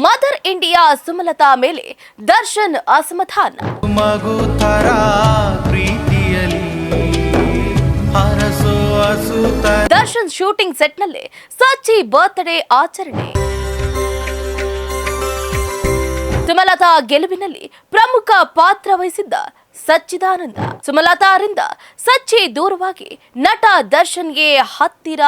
Mother India Sumalatha ಮೇಲೆ ದರ್ಶನ್ ಅಸಮಾಧಾನ. Darshan shooting ಸೆಟ್ನಲ್ಲೇ Sachi birthday ಆಚರಣೆ. ಸುಮಲತಾ ಗೆಲುವಿನಲ್ಲಿ ಪ್ರಮುಖ ಪಾತ್ರ ವಹಿಸಿದ್ದ ಸಚ್ಚಿದಾನಂದ. ಸುಮಲತಾರಿಂದ ಸಚ್ಚಿ ದೂರವಾಗಿ ನಟ ದರ್ಶನ್ಗೆ ಹತ್ತಿರ.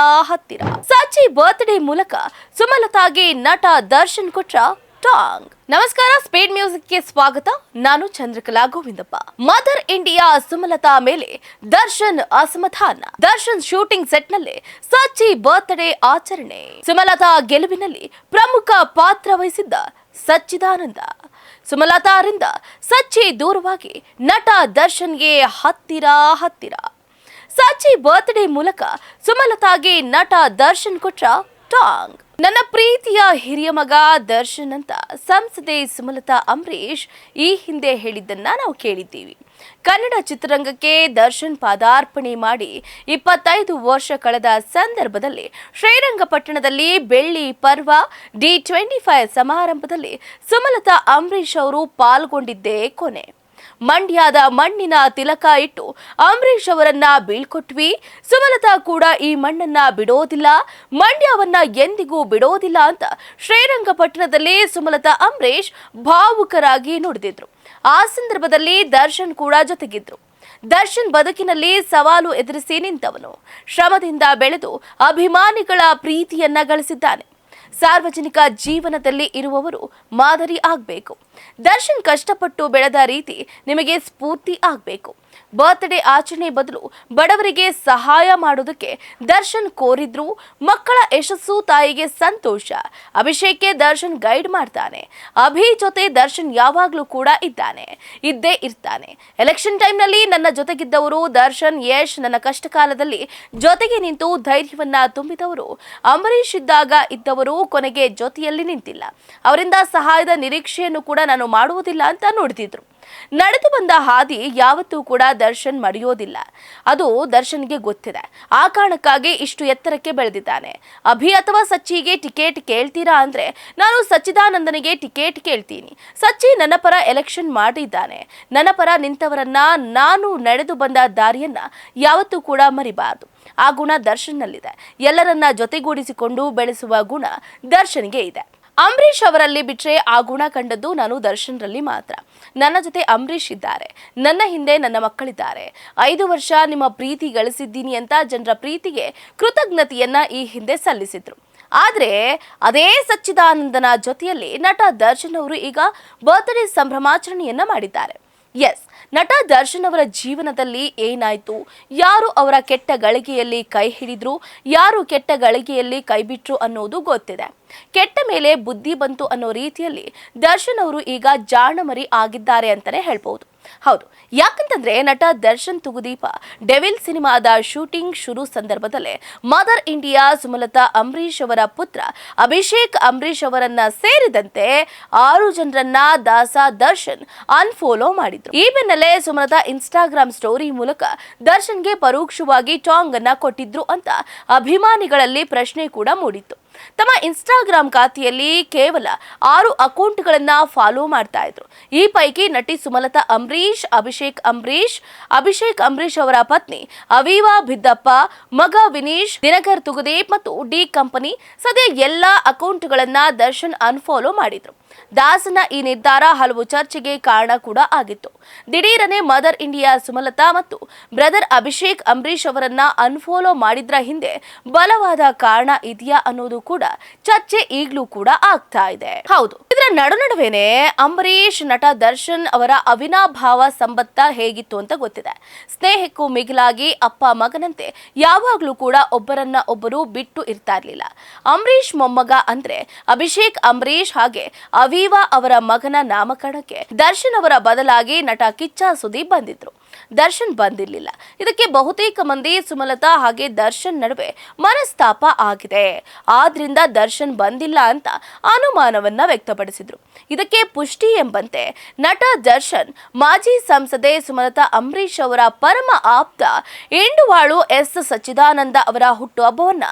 ಸಚ್ಚಿ ಬರ್ತ್ಡೇ ಮೂಲಕ ಸುಮಲತಾಗೆ ನಟ ದರ್ಶನ್ ಕೊಟ್ಟ ಟಾಂಗ್. ನಮಸ್ಕಾರ, ಸ್ಪೀಡ್ ಮ್ಯೂಸಿಕ್ಗೆ ಸ್ವಾಗತ. ನಾನು ಚಂದ್ರಕಲಾ ಗೋವಿಂದಪ್ಪ. ಮದರ್ ಇಂಡಿಯಾ ಸುಮಲತಾ ಮೇಲೆ ದರ್ಶನ್ ಅಸಮಾಧಾನ. ದರ್ಶನ್ ಶೂಟಿಂಗ್ ಸೆಟ್ನಲ್ಲೇ ಸಚ್ಚಿ ಬರ್ತ್ಡೇ ಆಚರಣೆ. ಸುಮಲತಾ ಗೆಲುವಿನಲ್ಲಿ ಪ್ರಮುಖ ಪಾತ್ರ ವಹಿಸಿದ್ದ ಸಚ್ಚಿದಾನಂದ. ಸುಮಲತಾರಿಂದ ಸಚ್ಚಿ ದೂರವಾಗಿ ನಟ ದರ್ಶನ್ಗೆ ಹತ್ತಿರ. ಸಚ್ಚಿ ಬರ್ತ್ಡೇ ಮೂಲಕ ಸುಮಲತಾಗೆ ನಟ ದರ್ಶನ್ ಕೊಟ್ಟ ಟಾಂಗ್. ನನ್ನ ಪ್ರೀತಿಯ ಹಿರಿಯ ಮಗ ದರ್ಶನ್ ಅಂತ ಸಂಸದೆ ಸುಮಲತಾ ಅಂಬರೀಶ್ ಈ ಹಿಂದೆ ಹೇಳಿದ್ದನ್ನ ನಾವು ಕೇಳಿದ್ದೀವಿ. ಕನ್ನಡ ಚಿತ್ರರಂಗಕ್ಕೆ ದರ್ಶನ್ ಪಾದಾರ್ಪಣೆ ಮಾಡಿ 25 ವರ್ಷ ಕಳೆದ ಸಂದರ್ಭದಲ್ಲಿ ಶ್ರೀರಂಗಪಟ್ಟಣದಲ್ಲಿ ಬೆಳ್ಳಿ ಪರ್ವ D25 ಸಮಾರಂಭದಲ್ಲಿ ಸುಮಲತಾ ಅಂಬರೀಶ್ ಅವರು ಪಾಲ್ಗೊಂಡಿದ್ದೇ ಕೊನೆ. ಮಂಡ್ಯದ ಮಣ್ಣಿನ ತಿಲಕ ಇಟ್ಟು ಅಂಬರೀಶ್ ಅವರನ್ನ ಬೀಳ್ಕೊಟ್ವಿ. ಸುಮಲತಾ ಕೂಡ ಈ ಮಣ್ಣನ್ನ ಬಿಡೋದಿಲ್ಲ, ಮಂಡ್ಯವನ್ನ ಎಂದಿಗೂ ಬಿಡೋದಿಲ್ಲ ಅಂತ ಶ್ರೀರಂಗಪಟ್ಟಣದಲ್ಲಿ ಸುಮಲತಾ ಅಂಬರೀಶ್ ಭಾವುಕರಾಗಿ ನುಡಿದಿದ್ರು. ಆ ಸಂದರ್ಭದಲ್ಲಿ ದರ್ಶನ್ ಕೂಡ ಜೊತೆಗಿದ್ರು. ದರ್ಶನ್ ಬದುಕಿನಲ್ಲಿ ಸವಾಲು ಎದುರಿಸಿ ನಿಂತವನು. ಶ್ರಮದಿಂದ ಬೆಳೆದು ಅಭಿಮಾನಿಗಳ ಪ್ರೀತಿಯನ್ನ ಗಳಿಸಿದ್ದಾನೆ. ಸಾರ್ವಜನಿಕ ಜೀವನದಲ್ಲಿ ಇರುವವರು ಮಾದರಿ ಆಗಬೇಕು. ದರ್ಶನ್ ಕಷ್ಟಪಟ್ಟು ಬೆಳೆದ ರೀತಿ ನಿಮಗೆ ಸ್ಫೂರ್ತಿ ಆಗಬೇಕು. ಬರ್ತ್ಡೇ ಆಚರಣೆ ಬದಲು ಬಡವರಿಗೆ ಸಹಾಯ ಮಾಡೋದಕ್ಕೆ ದರ್ಶನ್ ಕೋರಿದ್ರು. ಮಕ್ಕಳ ಯಶಸ್ಸು ತಾಯಿಗೆ ಸಂತೋಷ. ಅಭಿಷೇಕ್ಗೆ ದರ್ಶನ್ ಗೈಡ್ ಮಾಡ್ತಾನೆ. ಅಭಿ ಜೊತೆ ದರ್ಶನ್ ಯಾವಾಗ್ಲೂ ಕೂಡ ಇದ್ದೇ ಇರ್ತಾನೆ. ಎಲೆಕ್ಷನ್ ಟೈಮ್ನಲ್ಲಿ ನನ್ನ ಜೊತೆಗಿದ್ದವರು ದರ್ಶನ್, ಯಶ್ ನನ್ನ ಕಷ್ಟ ಕಾಲದಲ್ಲಿ ಜೊತೆಗೆ ನಿಂತು ಧೈರ್ಯವನ್ನ ತುಂಬಿದವರು. ಅಂಬರೀಶ್ ಇದ್ದಾಗ ಇದ್ದವರು ಕೊನೆಗೆ ಜೊತೆಯಲ್ಲಿ ನಿಂತಿಲ್ಲ. ಅವರಿಂದ ಸಹಾಯದ ನಿರೀಕ್ಷೆಯನ್ನು ಕೂಡ ನಾನು ಮಾಡುವುದಿಲ್ಲ ಅಂತ ನುಡಿದಿದ್ರು. ನಡೆದು ಬಂದ ಹಾದಿ ಯಾವತ್ತೂ ಕೂಡ ದರ್ಶನ್ ಮರೆಯೋದಿಲ್ಲ. ಅದು ದರ್ಶನ್ಗೆ ಗೊತ್ತಿದೆ. ಆ ಕಾರಣಕ್ಕಾಗಿ ಇಷ್ಟು ಎತ್ತರಕ್ಕೆ ಬೆಳೆದಿದ್ದಾನೆ. ಅಭಿ ಅಥವಾ ಸಚ್ಚಿಗೆ ಟಿಕೆಟ್ ಕೇಳ್ತೀರಾ ಅಂದ್ರೆ ನಾನು ಸಚ್ಚಿದಾನಂದನಿಗೆ ಟಿಕೆಟ್ ಕೇಳ್ತೀನಿ. ಸಚ್ಚಿ ನನ್ನ ಪರ ಎಲೆಕ್ಷನ್ ಮಾಡಿದ್ದಾನೆ. ನನ್ನ ಪರ ನಿಂತವರನ್ನ, ನಾನು ನಡೆದು ಬಂದ ದಾರಿಯನ್ನ ಯಾವತ್ತೂ ಕೂಡ ಮರಿಬಾರದು. ಆ ಗುಣ ದರ್ಶನ್ನಲ್ಲಿದೆ. ಎಲ್ಲರನ್ನ ಜೊತೆಗೂಡಿಸಿಕೊಂಡು ಬೆಳೆಸುವ ಗುಣ ದರ್ಶನ್ಗೆ ಇದೆ. ಅಂಬರೀಶ್ ಅವರಲ್ಲಿ ಬಿಟ್ರೆ ಆ ಗುಣ ಕಂಡದ್ದು ನಾನು ದರ್ಶನ್ರಲ್ಲಿ ಮಾತ್ರ. ನನ್ನ ಜೊತೆ ಅಂಬರೀಶ್ ಇದ್ದಾರೆ, ನನ್ನ ಹಿಂದೆ ನನ್ನ ಮಕ್ಕಳಿದ್ದಾರೆ. 5 ವರ್ಷ ನಿಮ್ಮ ಪ್ರೀತಿ ಗಳಿಸಿದ್ದೀನಿ ಅಂತ ಜನರ ಪ್ರೀತಿಗೆ ಕೃತಜ್ಞತೆಯನ್ನ ಈ ಹಿಂದೆ ಸಲ್ಲಿಸಿದ್ರು. ಆದ್ರೆ ಅದೇ ಸಚ್ಚಿದಾನಂದನ ಜೊತೆಯಲ್ಲಿ ನಟ ದರ್ಶನ್ ಅವರು ಈಗ ಬರ್ತ್ಡೇ ಸಂಭ್ರಮಾಚರಣೆಯನ್ನ ಮಾಡಿದ್ದಾರೆ. ಎಸ್, ನಟ ದರ್ಶನ್ ಅವರ ಜೀವನದಲ್ಲಿ ಏನಾಯ್ತು, ಯಾರು ಅವರ ಕೆಟ್ಟ ಗಳಿಗೆಯಲ್ಲಿ ಕೈ ಹಿಡಿದ್ರು, ಯಾರು ಕೆಟ್ಟ ಗಳಿಗೆಯಲ್ಲಿ ಕೈ ಬಿಟ್ರು ಅನ್ನೋದು ಗೊತ್ತಿದೆ. ಕೆಟ್ಟ ಮೇಲೆ ಬುದ್ಧಿ ಬಂತು ಅನ್ನೋ ರೀತಿಯಲ್ಲಿ ದರ್ಶನ್ ಅವರು ಈಗ ಜಾಣಮರಿ ಆಗಿದ್ದಾರೆ ಅಂತಾನೆ ಹೇಳ್ಬಹುದು. ಹೌದು, ಯಾಕಂತಂದ್ರೆ ನಟ ದರ್ಶನ್ ತುಗುದೀಪ ಡೆವಿಲ್ ಸಿನಿಮಾದ ಶೂಟಿಂಗ್ ಶುರು ಸಂದರ್ಭದಲ್ಲೇ ಮದರ್ ಇಂಡಿಯಾ ಸುಮಲತಾ ಅಂಬರೀಶ್ ಅವರ ಪುತ್ರ ಅಭಿಷೇಕ್ ಅಂಬರೀಶ್ ಅವರನ್ನ ಸೇರಿದಂತೆ 6 ಜನರನ್ನ ದರ್ಶನ್ ಅನ್ಫಾಲೋ ಮಾಡಿದ್ರು. ಈ ಬೆನ್ನಲ್ಲೇ ಸುಮಲತಾ ಇನ್ಸ್ಟಾಗ್ರಾಮ್ ಸ್ಟೋರಿ ಮೂಲಕ ದರ್ಶನ್ಗೆ ಪರೋಕ್ಷವಾಗಿ ಟಾಂಗ್ ಅನ್ನ ಕೊಟ್ಟಿದ್ರು ಅಂತ ಅಭಿಮಾನಿಗಳಲ್ಲಿ ಪ್ರಶ್ನೆ ಕೂಡ ಮೂಡಿತ್ತು. ತಮ್ಮ ಇನ್ಸ್ಟಾಗ್ರಾಮ್ ಖಾತೆಯಲ್ಲಿ ಕೇವಲ 6 ಅಕೌಂಟ್ಗಳನ್ನ ಫಾಲೋ ಮಾಡ್ತಾ ಇದ್ರು. ಈ ಪೈಕಿ ನಟಿ ಸುಮಲತಾ ಅಂಬರೀಶ್, ಅಭಿಷೇಕ್ ಅಂಬರೀಶ್ ಅವರ ಪತ್ನಿ ಅವೀವಾ ಬಿದ್ದಪ್ಪ, ಮಗ ವಿನೀಶ್, ದಿನಕರ್ ತುಗುದೀಪ್ ಮತ್ತು ಡಿ ಕಂಪನಿ ಸದ್ಯ ಎಲ್ಲಾ ಅಕೌಂಟ್ಗಳನ್ನ ದರ್ಶನ್ ಅನ್ಫಾಲೋ ಮಾಡಿದ್ರು. ದಾಸನ ಈ ನಿರ್ಧಾರ ಹಲವು ಚರ್ಚೆಗೆ ಕಾರಣ ಕೂಡ ಆಗಿತ್ತು. ದಿಢೀರನೆ ಮದರ್ ಇಂಡಿಯಾ ಸುಮಲತಾ ಮತ್ತು ಬ್ರದರ್ ಅಭಿಷೇಕ್ ಅಂಬರೀಶ್ ಅವರನ್ನ ಅನ್ಫಾಲೋ ಮಾಡಿದ್ರ ಹಿಂದೆ ಬಲವಾದ ಕಾರಣ ಇದೆಯಾ ಅನ್ನೋದು ಕೂಡ ಚರ್ಚೆ ಈಗಲೂ ಕೂಡ ಆಗ್ತಾ ಇದೆ. ಹೌದು, ಇದರ ನಡುವೆನೆ ಅಂಬರೀಶ್ ನಟ ದರ್ಶನ್ ಅವರ ಅವಿನಾಭಾವ ಸಂಬಂಧ ಹೇಗಿತ್ತು ಅಂತ ಗೊತ್ತಿದೆ. ಸ್ನೇಹಕ್ಕೂ ಮಿಗಿಲಾಗಿ ಅಪ್ಪ ಮಗನಂತೆ ಯಾವಾಗ್ಲೂ ಕೂಡ ಒಬ್ಬರನ್ನ ಒಬ್ಬರು ಬಿಟ್ಟು ಇರ್ತಾ ಇರ್ಲಿಲ್ಲ. ಅಂಬರೀಶ್ ಮೊಮ್ಮಗ ಅಂದ್ರೆ ಅಭಿಷೇಕ್ ಅಂಬರೀಶ್, ಹಾಗೆ ಅವೀವಾ ಅವರ ಮಗನ ನಾಮಕರಣಕ್ಕೆ ದರ್ಶನ್ ಅವರ ಬದಲಾಗಿ ನಟ ಕಿಚ್ಚ ಸುದೀಪ್ ಬಂದಿದ್ರು. ದರ್ಶನ್ ಬಂದಿರಲಿಲ್ಲ. ಇದಕ್ಕೆ ಬಹುತೇಕ ಮಂದಿ ಸುಮಲತಾ ಹಾಗೆ ದರ್ಶನ್ ನಡುವೆ ಮನಸ್ತಾಪ ಆಗಿದೆ, ಆದ್ರಿಂದ ದರ್ಶನ್ ಬಂದಿಲ್ಲ ಅಂತ ಅನುಮಾನವನ್ನ ವ್ಯಕ್ತಪಡಿಸಿದ್ರು. ತಿಳಿಸಿದ್ರು. ಇದಕ್ಕೆ ಪುಷ್ಟಿ ಎಂಬಂತೆ ನಟ ದರ್ಶನ್ ಮಾಜಿ ಸಂಸದೆ ಸುಮಲತಾ ಅಂಬರೀಶ್ ಅವರ ಪರಮ ಆಪ್ತ ಇಂಡುವಾಳು ಎಸ್ ಸಚ್ಚಿದಾನಂದ ಅವರ ಹುಟ್ಟುಹಬ್ಬವನ್ನ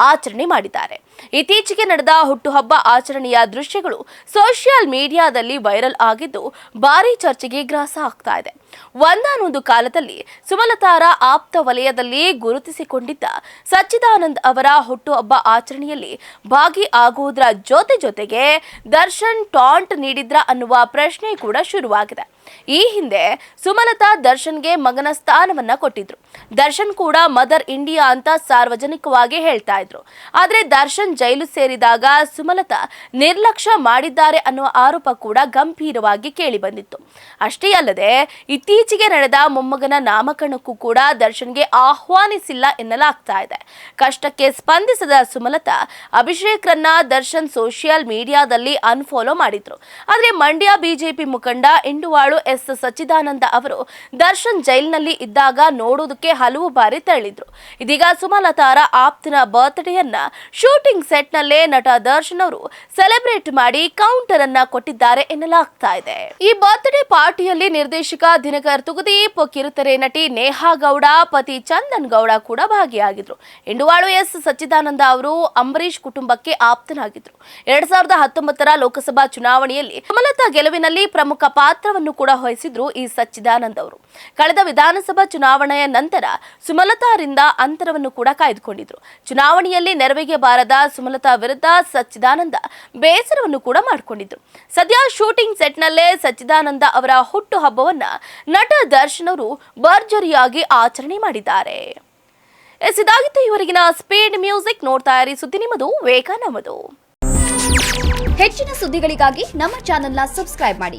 ಆಚರಣೆ ಮಾಡಿದ್ದಾರೆ. ಇತ್ತೀಚೆಗೆ ನಡೆದ ಹುಟ್ಟುಹಬ್ಬ ಆಚರಣೆಯ ದೃಶ್ಯಗಳು ಸೋಷಿಯಲ್ ಮೀಡಿಯಾದಲ್ಲಿ ವೈರಲ್ ಆಗಿದ್ದು ಭಾರಿ ಚರ್ಚೆಗೆ ಗ್ರಾಸ ಆಗ್ತಾ ಇದೆ. ಒಂದಾನೊಂದು ಕಾಲದಲ್ಲಿ ಸುಮಲತಾರ ಆಪ್ತ ವಲಯದಲ್ಲಿ ಗುರುತಿಸಿಕೊಂಡಿದ್ದ ಸಚ್ಚಿದಾನಂದ್ ಅವರ ಹುಟ್ಟುಹಬ್ಬ ಆಚರಣೆಯಲ್ಲಿ ಭಾಗಿ ಆಗುವುದರ ಜೊತೆಗೆ ದರ್ಶನ್ ಟಾಂಟ್ ನೀಡಿದ್ರ ಅನ್ನುವ ಪ್ರಶ್ನೆ ಕೂಡ ಶುರುವಾಗಿದೆ. ಈ ಹಿಂದೆ ಸುಮಲತಾ ದರ್ಶನ್ಗೆ ಮಗನ ಸ್ಥಾನವನ್ನ ಕೊಟ್ಟಿದ್ರು. ದರ್ಶನ್ ಕೂಡ ಮದರ್ ಇಂಡಿಯಾ ಅಂತ ಸಾರ್ವಜನಿಕವಾಗಿ ಹೇಳ್ತಾ ಇದ್ರು. ಆದ್ರೆ ದರ್ಶನ್ ಜೈಲು ಸೇರಿದಾಗ ಸುಮಲತಾ ನಿರ್ಲಕ್ಷ್ಯ ಮಾಡಿದ್ದಾರೆ ಅನ್ನುವ ಆರೋಪ ಕೂಡ ಗಂಭೀರವಾಗಿ ಕೇಳಿ ಬಂದಿತ್ತು. ಅಷ್ಟೇ ಅಲ್ಲದೆ ಇತ್ತೀಚೆಗೆ ನಡೆದ ಮೊಮ್ಮಗನ ನಾಮಕರಣಕ್ಕೂ ಕೂಡ ದರ್ಶನ್ಗೆ ಆಹ್ವಾನಿಸಿಲ್ಲ ಎನ್ನಲಾಗ್ತಾ ಇದೆ. ಕಷ್ಟಕ್ಕೆ ಸ್ಪಂದಿಸಿದ ಸುಮಲತಾ ಅಭಿಷೇಕ್ರನ್ನ ದರ್ಶನ್ ಸೋಷಿಯಲ್ ಮೀಡಿಯಾದಲ್ಲಿ ಅನ್ಫಾಲೋ ಮಾಡಿದ್ರು. ಆದ್ರೆ ಮಂಡ್ಯ ಬಿಜೆಪಿ ಮುಖಂಡ ಇಂಡುವಾಳು ಎಸ್ ಸಚ್ಚಿದಾನಂದ ಅವರು ದರ್ಶನ್ ಜೈಲಿನಲ್ಲಿ ಇದ್ದಾಗ ನೋಡೋದಕ್ಕೆ ಹಲವು ಬಾರಿ ತೆರಳಿದ್ರು. ಇದೀಗ ಸುಮಲತಾರ ಆಪ್ತನ ಬರ್ತ್ಡೇಯನ್ನ ಶೂಟಿಂಗ್ ಸೆಟ್ ನಲ್ಲೇ ನಟ ದರ್ಶನ್ ಅವರು ಸೆಲೆಬ್ರೇಟ್ ಮಾಡಿ ಕೌಂಟರ್ ಅನ್ನ ಕೊಟ್ಟಿದ್ದಾರೆ ಎನ್ನಲಾಗ್ತಾ ಇದೆ. ಈ ಬರ್ತ್ಡೇ ಪಾರ್ಟಿಯಲ್ಲಿ ನಿರ್ದೇಶಕ ದಿನಕರ್ ತುಗುದೀಪ್, ಕಿರುತೆರೆ ನಟಿ ನೇಹಾ ಗೌಡ, ಪತಿ ಚಂದನ್ ಗೌಡ ಕೂಡ ಭಾಗಿಯಾಗಿದ್ರು. ಇಂಡುವಾಳು ಎಸ್ ಸಚ್ಚಿದಾನಂದ ಅವರು ಅಂಬರೀಶ್ ಕುಟುಂಬಕ್ಕೆ ಆಪ್ತನಾಗಿದ್ರು. 2019ರ ಲೋಕಸಭಾ ಚುನಾವಣೆಯಲ್ಲಿ ಸುಮಲತಾ ಗೆಲುವಿನಲ್ಲಿ ಪ್ರಮುಖ ಪಾತ್ರವನ್ನು ಕೂಡ ವಹಿಸಿದ್ರು ಈ ಸಚ್ಚಿದಾನಂದ್ ಅವರು. ಕಳೆದ ವಿಧಾನಸಭಾ ಚುನಾವಣೆಯ ನಂತರ ಸುಮಲತಾರಿಂದ ಅಂತರವನ್ನು ಕೂಡ ಕಾಯ್ದುಕೊಂಡಿದ್ರು. ಚುನಾವಣೆಯಲ್ಲಿ ನೆರವಿಗೆ ಬಾರದ ಸುಮಲತಾ ವಿರುದ್ಧ ಸಚ್ಚಿದಾನಂದ ಬೇಸರವನ್ನು ಕೂಡ ಮಾಡಿಕೊಂಡಿದ್ರು. ಸದ್ಯ ಶೂಟಿಂಗ್ ಸೆಟ್ ನಲ್ಲೇ ಸಚ್ಚಿದಾನಂದ ಅವರ ಹುಟ್ಟು ಹಬ್ಬವನ್ನ ನಟ ದರ್ಶನ್ ಅವರು ಭರ್ಜರಿಯಾಗಿ ಆಚರಣೆ ಮಾಡಿದ್ದಾರೆ. ಇದಾಗಿತ್ತು ಇವರಿಗಿನ ಸ್ಪೀಡ್ ಮ್ಯೂಸಿಕ್. ನೋಡ್ತಾ ಇರಿ ಸುದ್ದಿ ನಿಮ್ಮದು, ವೇಗ ನಮ್ಮದು. ಹೆಚ್ಚಿನ ಸುದ್ದಿಗಳಿಗಾಗಿ ನಮ್ಮ ಚಾನೆಲ್ನ ಸಬ್ಸ್ಕ್ರೈಬ್ ಮಾಡಿ.